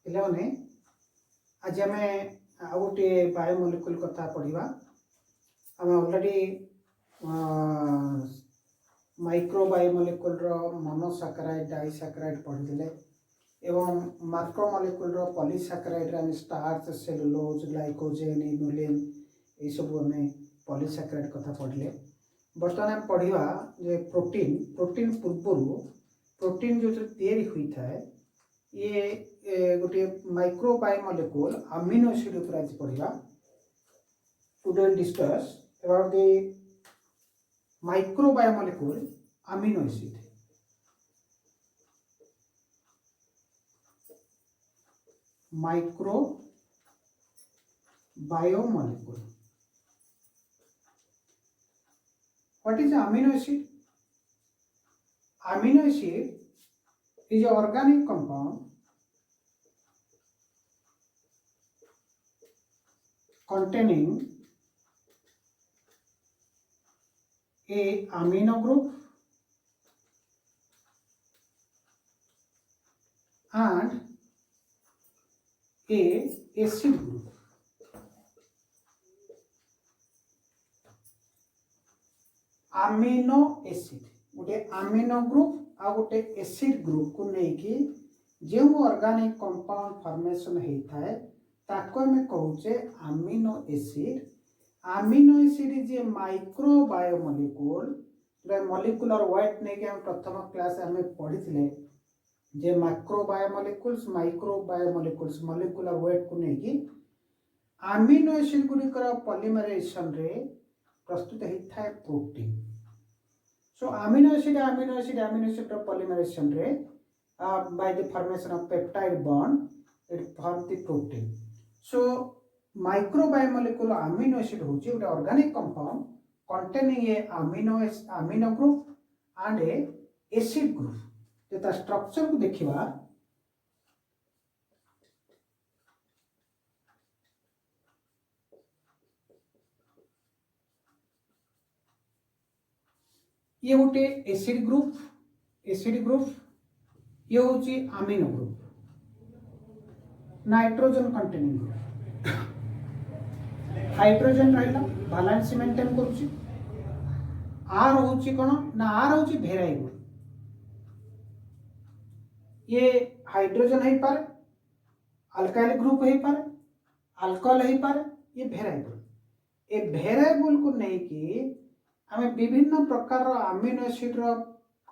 पिलाने आज आम आ गोटे बायोमोलिक्यूल कथा पढ़ा आम ऑलरेडी माइक्रो बायोमोलिक्यूल मोनोसाकाराइड डाइसाकाराइड पढ़ी एवं मैक्रोमोलिक्यूल पॉलीसाकाराइड आम स्टार्च सेलुलोज ग्लाइकोजेन इनुलिन ये सब आम पॉलीसाकाराइड कथा पढ़ले। बर्तमान आम पढ़ा जे प्रोटीन प्रोटीन पूर्वर प्रोटीन जो तैयारी होता है ये गोटे माइक्रो बायोमोलिक्यूल अमीनो एसिड ऊपर आज पढ़ा। Today discuss about the micro biomolecule amino acid. Micro biomolecule what is amino acid? Amino acid is an organic compound containing a amino group and a acid group. Amino acid गोटे amino group आ गोटे acid group को लेकिन जो organic compound formation होता है ताको हमें कहूचे amino acid. Amino acid is a micro biomolecule molecular weight नहीं कि हम प्रथम क्लास में पढ़ी थे जे macro biomolecules micro biomolecules molecular weight को लेकिन अमीनो एसिड गुड़िकर पॉलीमराइजेशन रे प्रस्तुत होता है protein. So amino acid polymerization rate by the formation of peptide bond it form the protein. So microbiomolecule amino acid होची एक organic compound containing a amino group and a acid group। जेता structure को देखिबा ये गोटे acid group ये होची amino group nitrogen containing group hydrogen रहला बैलेंस मेंटेन करूची। आर होची कोन ना आर होची वेराइबल ये हाइड्रोजन है पारे अल्काइल ग्रुप है पारे अल्कोहल है पारे ये वेराइबल को नहीं कि आम विभिन्न प्रकार amino acid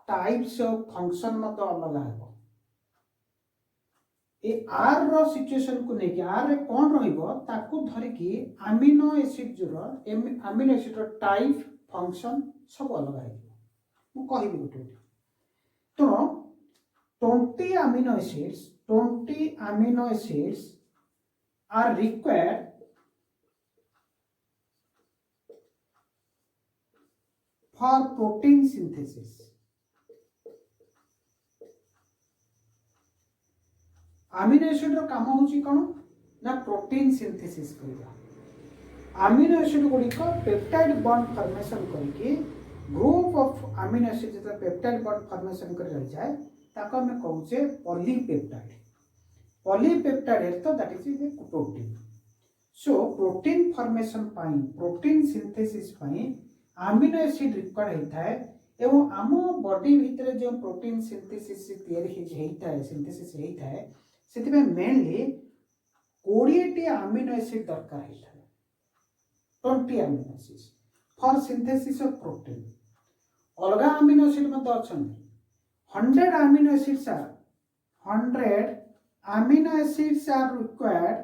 types of function मत अलग है। आर रो सिचुएशन को लेकिन आर रे कौन रहिबो ताकू धरिकी amino acid amino acid type function सब अलग है। मु कहबी गोटे तो 20 amino acids are required for protein synthesis। Amino acid रो काम होची कोन ना प्रोटीन सिंथेसिस करिया। अमीनो एसिड गुडी को पेप्टाइड बॉन्ड फॉर्मेशन करके ग्रुप ऑफ अमीनो एसिड जब पेप्टाइड बॉन्ड फॉर्मेशन कर रह जाए ताको हम कहूचे पॉलीपेप्टाइड है तो that is a protein. So protein formation पाई प्रोटीन सिंथेसिस पाई अमीनो एसिड रिक्वायर्ड होता है एवं आम बॉडी भितर जो प्रोटीन सिंथेसिस सिंथेसिस होता है से मेनली 20 अमीनो एसिड दरकार होता है 20 amino acid for synthesis of protein. अलग अमीनो एसिड मत अच्छा 100 amino acids are required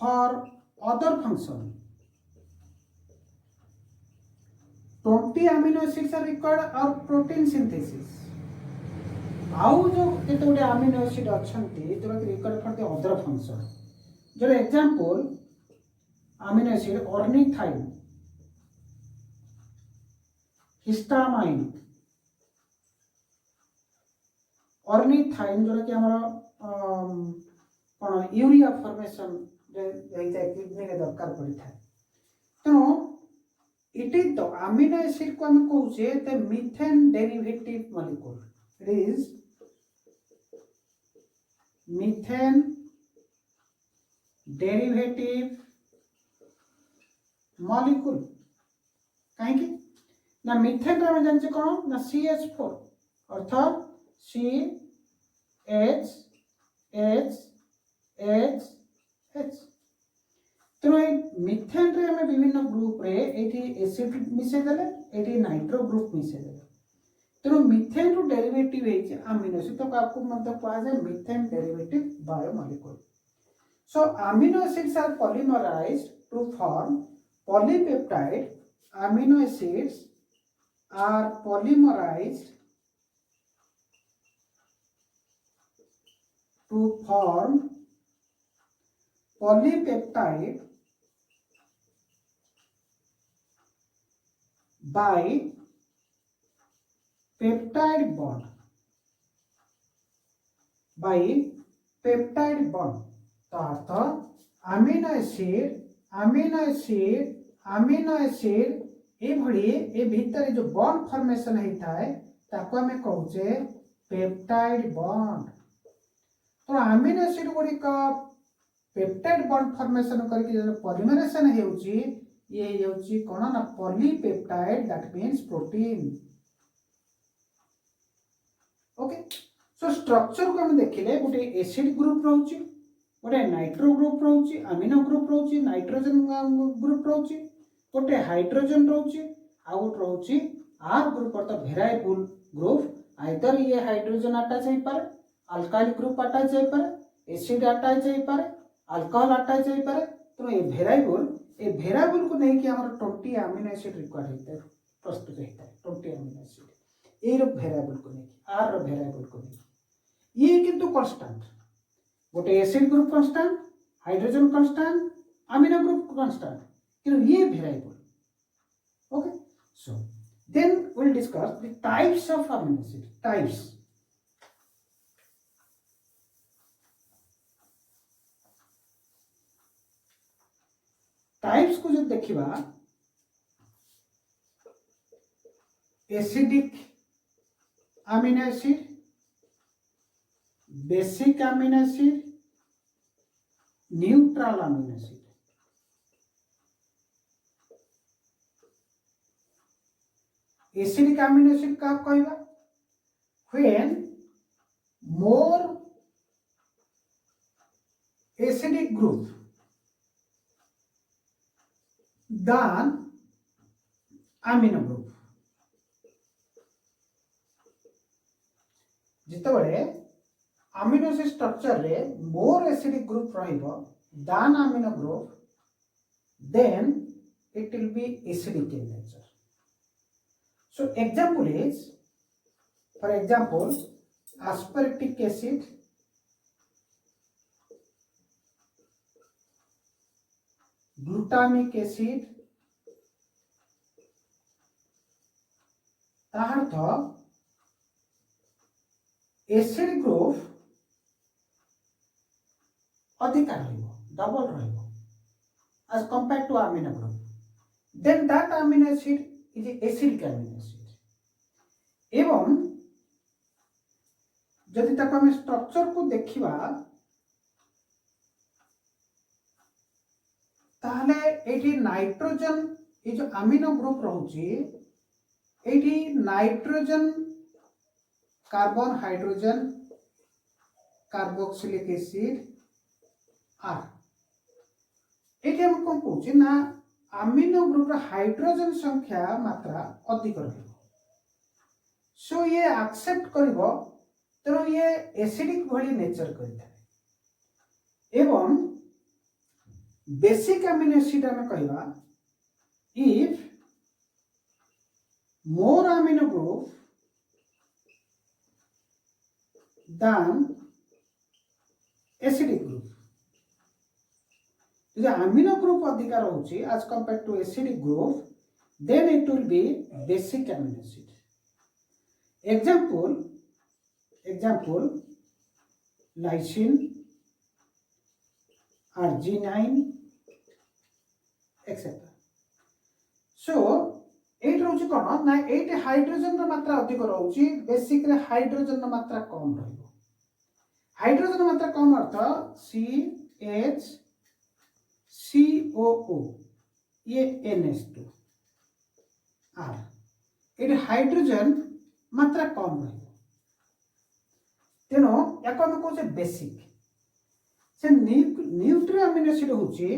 for other function. 20 amino acids are required और प्रोटीन सिंथेसिस आउ जो केते गोटे अमीनो एसिड अच्छंती जो required for the other function. जो example amino acid ornithine histamine ornithine जो कि हमर कोन यूरिया फॉर्मेशन रे किडनी रे दरकार पड़ता है। तो it is the amino acid को हम कहूचे the methane derivative molecule. It is methane derivative molecule कहीं ना मिथेन रे हम जानचे कौन ना CH4 अर्थात CHHH तेणु मिथेन रे हम विभिन्न ग्रुप रे एठी एसिड मिसे देले एठी नाइट्रो ग्रुप मिसे देले तेणु मिथेन रु डेरिवेटिव है अमीनो एसिड तो आपको मतलब कहा जाए methane derivative biomolecule so amino acids are polymerized to form polypeptide amino acids are polymerized to form polypeptide by peptide bond तो अर्थ अमीनो एसिड ए भली ए भीतर जो बॉन्ड फॉर्मेशन होता है ताको हमें कहूचे पेप्टाइड बॉन्ड तो अमीनो एसिड गुडी का पेप्टाइड बॉन्ड फॉर्मेशन करके जो पॉलीमरेशन हेउची ये हेउची कोन ना polypeptide that means protein okay so structure को हम देखिले गोटे एसिड ग्रुप रहउची गोटे नाइट्रो ग्रुप रहउची अमीनो ग्रुप रहउची नाइट्रोजन ग्रुप रहउची गोटे हाइड्रोजन रहउची आ गोटे रहउची आर ग्रुप अर्थ वेरिएबल ग्रुप आइदर ये हाइड्रोजन अटैच होई पारे अल्काइल ग्रुप अटैच होई पारे एसिड अटैच होई पारे अल्कोहल अटैच होई पारे तो ये वेरिएबल को नहीं कि हमर 20 अमीनो एसिड रिक्वायर्ड होता है प्रस्तुत होता है 20 अमीनो एसिड ए रो वेरिएबल को नहीं आर रो वेरिएबल को नहीं ये किंतु कांस्टेंट गोटे acid group constant hydrogen constant amino group constant किंतु ये variable okay so then we will discuss the types of amino acid types को जो देखिबा acidic amino acid basic amino acid neutral amino acid acidic amino acid का कहबा when more acidic group than amino group जितबले amino acid structure रे more acidic group रहिबो than amino group then it will be acidic in nature so example is for example aspartic acid glutamic acid ताहार्थ acid group अधिक double as compared to amino group then that amino acid is acidic amino acid एवं जदि ताको हम structure को देखिबा ताहले एठी नाइट्रोजन ये जो अमीनो ग्रुप रहउची एठी nitrogen carbon hydrogen carboxylic acid आर एठी हम कोन कहउची ना अमीनो ग्रुप रा हाइड्रोजन संख्या मात्रा अधिक रहइबो सो ये एक्सेप्ट करिवो तेरो ये एसिडिक भली नेचर करिता एवं बेसिक अमीनो एसिड हमें कहवा if more amino group than acidic group जो अमीनो ग्रुप अधिक रहउची as compared to acidic group then it will be basic amino acid example lysine arginine etc so एट रोची कोन ना एट हाइड्रोजन रो मात्रा अधिक रहउची बेसिक रे हाइड्रोजन रो मात्रा कम रहइबो हाइड्रोजन मात्रा कम अर्थ CH COO ये NH2 R ये हाइड्रोजन मात्रा कम रही तेणु या आम कहे बेसिक से न्यूट्री अमीनो एसिड होची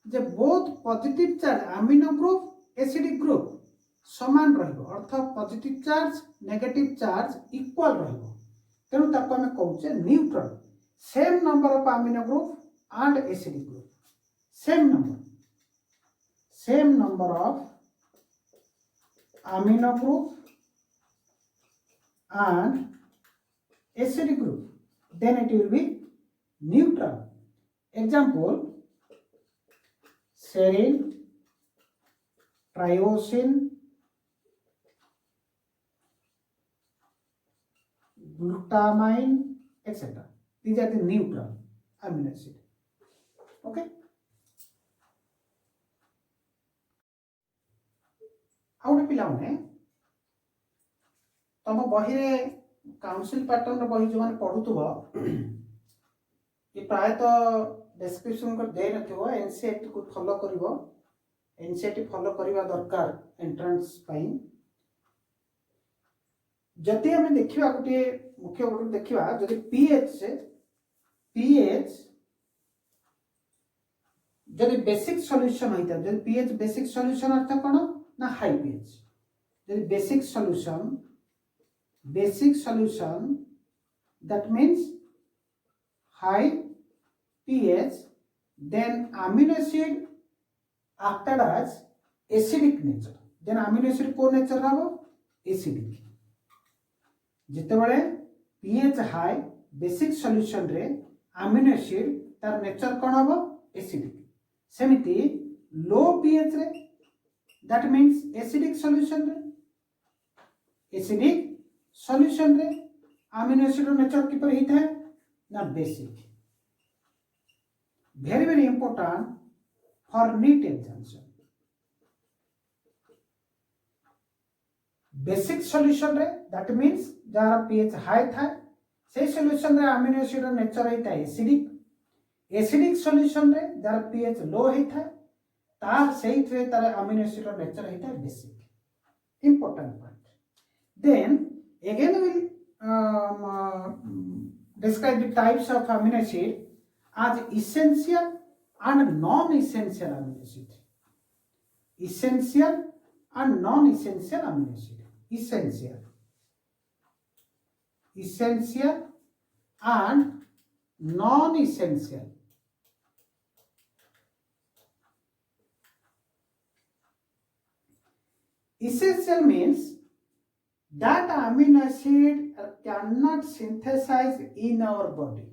जे both positive charge amino group acidic group समान रहिबो अर्थ positive charge negative charge equal रहिबो तेणु ताको आम कहूचे neutral same number of amino group and acidic group same number of amino group and acidic group, then it will be neutral. Example, serine, triosine, glutamine, etc. These are the neutral amino acid. Okay. Out पिलाने तुम बही council pattern बही जो पढ़ुव ये प्रायतः description को दे न NCERT को follow करिवो NCERT follow करवा दरकार एंट्रेंस पाई जदि आम देखा गोटे मुख्य गोटे देखा जदि पीएच जदि बेसिक सॉल्यूशन होता है जदि पीएच बेसिक सॉल्यूशन अर्थ कौन ना हाई पीएच जदि basic solution that means high pH then amino acid acted as acidic nature then amino acid को nature हबो acidic जिते बड़े pH high basic solution रे amino acid तार nature कौन हबो acidic सेमिति low pH रे that means acidic solution रे अमीनो एसिड नेचर किपर होता है ना basic very very important for NEET examination basic solution रे दैट मींस जार पीएच हाई था से सॉल्यूशन रे अमीनो एसिड नेचर होता है एसिडिक सॉल्यूशन रे जार पीएच लो होता है तार सही रे तार अमीनो एसिड नेचर होता है basic important point then again we will describe the types of amino acid as essential and non-essential amino acid. Essential and non-essential amino acid. Essential and non-essential. Essential means that amino acid cannot synthesize in our body.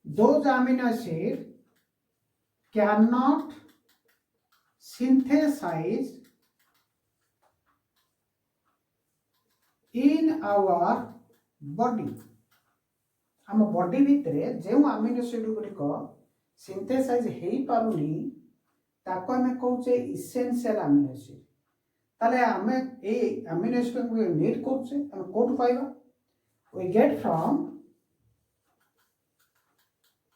Those amino acid cannot synthesize in our body. आम body भितर जो amino acid गुड़िक synthesise हो पारुनी ताको आम कहूचे essential amino acid ताले आम ए amino acid को need करछे हम कोड पाइबा वी गेट फ्रॉम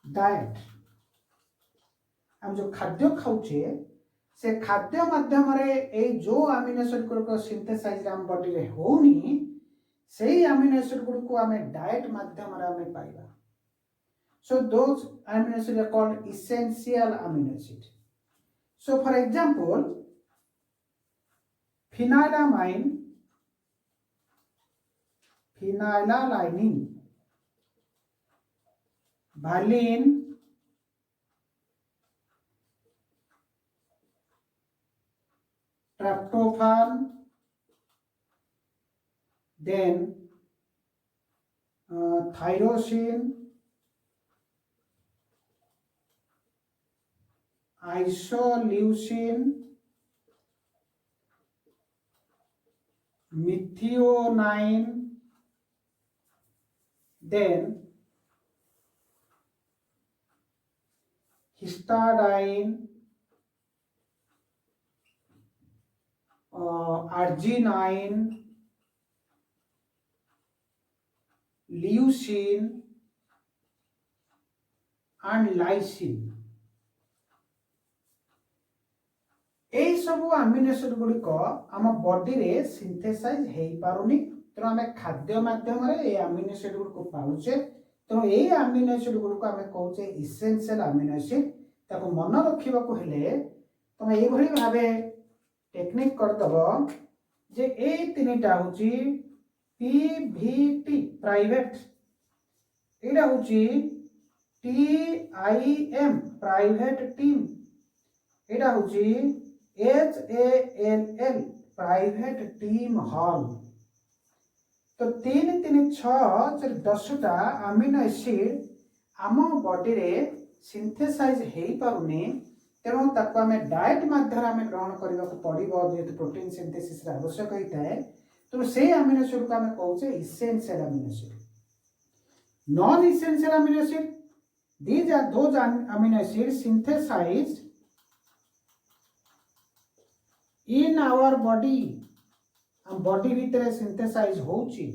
डाइट हम जो खाद्य खाऊचे से खाद्य माध्यम रे ए जो अमीनो एसिड को सिंथेसाइज हम बॉडी रे होनी से अमीनो एसिड को आम डाइट माध्यम रे हम पाइबा so those amino acid are called essential amino acid so for example phenylalanine, valine, tryptophan, then tyrosine, isoleucine, methionine, then histidine, arginine, leucine, and lysine यही सब अमीनो एसिड गुड़िक आम बॉडी रे सिंथेसाइज हो पारुनी तेणु आम खाद्य माध्यम ये अमीनो एसिड गुड़िक पाउचे तेणु ये अमीनो एसिड गुड़िक आम कहे इसेंशियल अमीनो एसिड ताको मन रखा तुम ये भाव टेक्निक करदब जे ए तीनटा हूँ पीवीटी प्राइवेट एटा हूँ टीआईएम प्राइवेट टीम एटा हूँ HALL प्राइवेट टीम हॉल तो 3 3 6 10टा अमीनो एसिड आम बॉडी रे सिंथेसाइज हो पारुनी तेणु ताको आम डाएट माध्यम आम ग्रहण करने को पड़ो जेहेतु प्रोटीन सिंथेसिस आवश्यक होता है तेणु से अमीनो एसिड को आम कहे essential amino acid non essential amino acid these are those amino acid synthesized in our body हम बॉडी भीतर सिंथेसाइज होची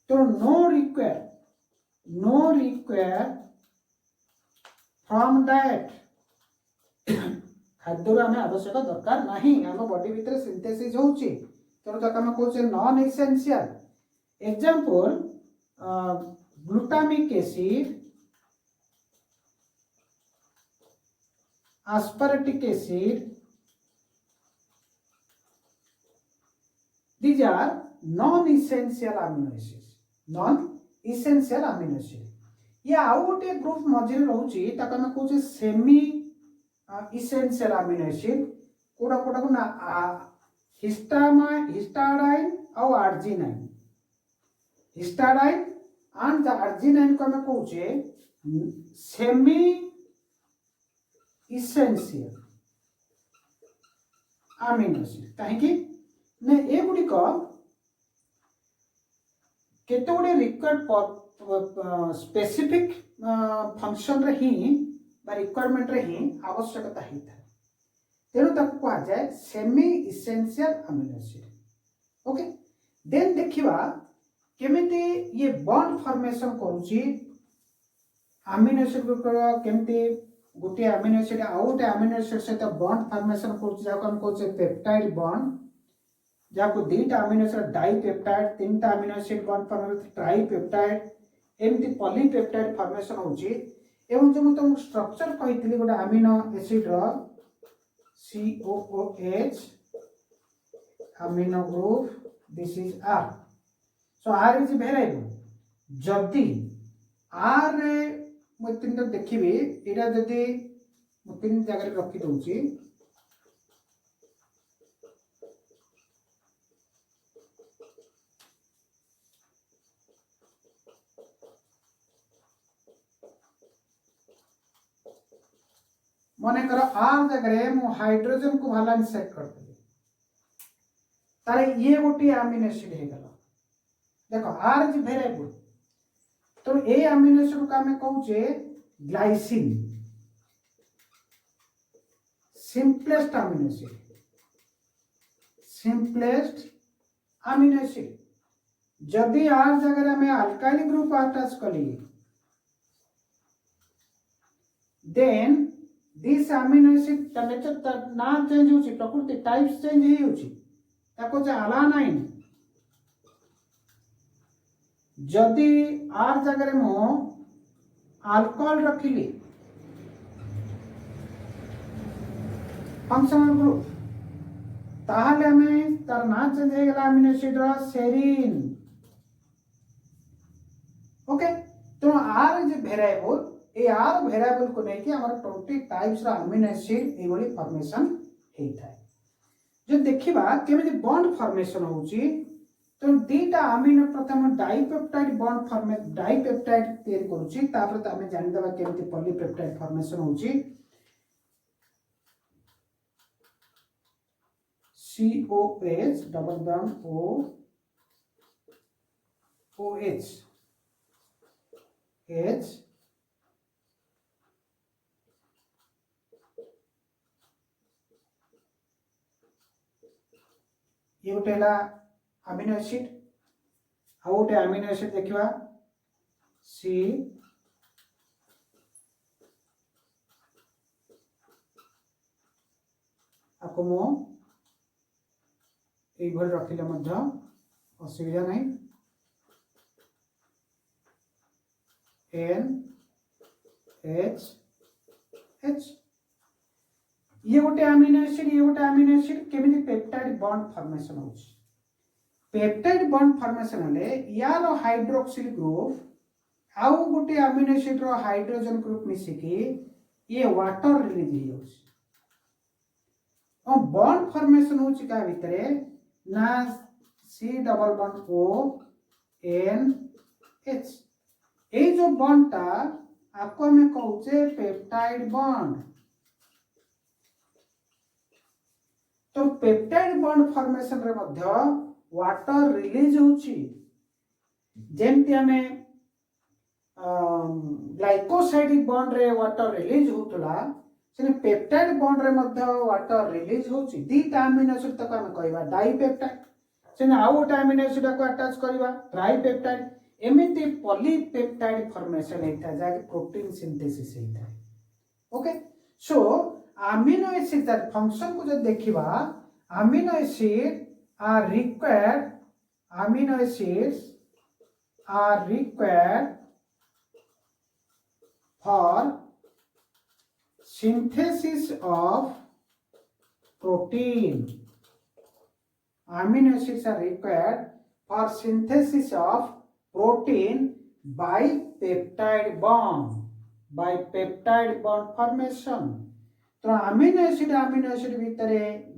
तो नो रिक्वायर फ्रॉम डाइट खाद्य आम आवश्यक दरकार नहीं आम बॉडी भीतर सिंथेसिस होची तो ताको हम कहचे non essential example glutamic acid aspartic acid these are non-essential amino acids non-essential amino acid या आउ गोटे ग्रुप मझे रोचे ताको हम कहचे सेमी essential amino acid कोडा कोडा को ना हिस्टाडाइन और आर्जिनाइन हिस्टाडाइन एंड द आर्जिनाइन को हम कहचे सेमी इसेंशियल अमीनो एसिड कहीं ने ए गुड़िक केते गुड़े रिक्वायर्ड स्पेसिफिक फंक्शन रे ही रिक्वायरमेंट रे ही आवश्यकता होता है तेणु ताको कहा जाए semi essential amino acid okay then देखिबा केमिति ये बॉन्ड फॉर्मेशन करूची अमीनो एसिड को केमिति गोटे अमीनो एसिड आउ गोटे अमीनो एसिड सहित बॉन्ड फॉर्मेशन हम कहते पेप्टाइड बॉन्ड जहाँ दुईटा अमीनो एसिड डाइपेप्टाइड 3टा amino acid bond formation tripeptide एमती पॉलीपेप्टाइड फॉर्मेशन होची एवं जो मुझे तुमको स्ट्रक्चर कही गोटे अमीनो एसिड रो COOH amino group this is R so R is variable जदि R मुझे 3टा देखिए यहाँ जदि मुझे 3 जगह रखी दूची मन कर R जगह मु हाइड्रोजन को वैलेंस सेट कर देली तारे ये गोटे अमीनो एसिड हे गला देखो R इज वेरिएबल तो ए अमीनो एसिड को आम कहूचे ग्लाइसिन सिंपलेस्ट अमीनो एसिड जदि आर जगह आम अल्काइल ग्रुप अटैच कली then this amino acid nature ना चेंज होची प्रकृति टाइप्स चेंज ही होची ताको जे अलानाइन जदि आर जगह मु अल्कोहल रखिली फंक्शनल ग्रुप ताहले हमें तार ना चेंज हो गला अमीनो एसिड रो सेरीन ओके तो आर इज वेरिएबल ए आर वेरिएबल को नहीं कि हमर 20 टाइप्स रो अमीनो एसिड ए वाली फॉर्मेशन हेता है जो देखिबा केमे बॉन्ड फॉर्मेशन होची तो दीटा अमीनो प्रथम डाइपेप्टाइड बॉन्ड फॉर्मे डाइपेप्टाइड तैयारी करूची तापर त हमें जानि दबा केमति पॉलीपेप्टाइड फॉर्मेशन होची COH double bond OH H ये गोटेला अमीनो एसिड आउ गोटे अमीनो एसिड देखा C आपको मो ये रखिले असुविधा नहीं NH ये गोटे अमीनो एसिड ये गोटे अमीनो एसिड केमिति पेप्टाइड बॉन्ड फॉर्मेशन होछि पेप्टाइड बॉन्ड फॉर्मेशन हेले यार हाइड्रोक्सिल ग्रुप आउ गोटे अमीनो एसिड रो हाइड्रोजन ग्रुप मिसिकी ये वाटर रिलीज हो जाउछि और बॉन्ड फॉर्मेशन होछि का भितरे ना C double bond O N H ए जो बॉन्ड टा आपको हमें कहूचे पेप्टाइड बॉन्ड तो पेप्टाइड बॉन्ड फॉर्मेशन रे मध्य वाटर रिलीज होछि जेमति हमें ग्लाइकोसाइडिक बॉन्ड रे वाटर रिलीज होतला से पेप्टाइड बॉन्ड रे मध्य वाटर रिलीज होछि दीटा अमीनो एसिड तक हमें कहबा डाइपेप्टाइड से आउ गोटे अमीनो एसिड को अटैच करबा ट्राइपेप्टाइड एमिति पॉलीपेप्टाइड फॉर्मेशन हेता जाके प्रोटीन सिंथेसिस हेता okay so amino acid that function को जो देखिबा amino acid are required amino acids are required for synthesis of protein. Amino acids are required for synthesis of protein by peptide bond formation. तो amino acid भितर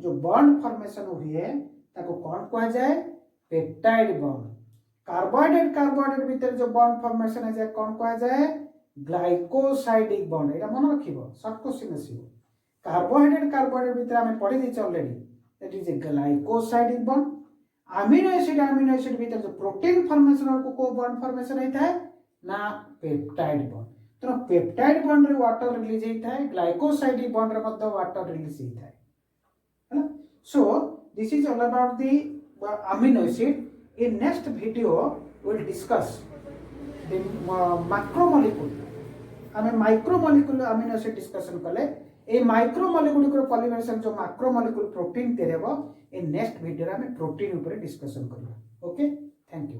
जो bond formation हुए ताको कौन कहा जाए पेप्टाइड बॉन्ड कार्बोहाइड्रेट भितर जो बॉन्ड फॉर्मेशन है जाए कौन कहा जाए ग्लाइकोसाइडिक बॉन्ड एटा मन रखिबो शॉर्ट क्वेश्चन आसीबो कार्बोहाइड्रेट भितर हम पढ़ी देछ already that is a glycosidic bond amino acid भितर जो प्रोटीन फॉर्मेशन को बॉन्ड फॉर्मेशन होता है ना पेप्टाइड बॉन्ड तो पेप्टाइड बॉन्ड रे वाटर रिलीज होता है ग्लाइकोसाइडिक बॉन्ड रे मध्य वाटर रिलीज होता है हैना so this is all about the amino acid. In next video we'll discuss the macromolecule. हमें माइक्रोमोलिक्यूल अमीनो एसिड डिस्कशन कले ए माइक्रोमोलिक्यूल को पॉलीमरेशन जो macromolecule protein तेरेबो A next video रे हमें प्रोटीन ऊपर डिस्कशन करबा ओके थैंक यू।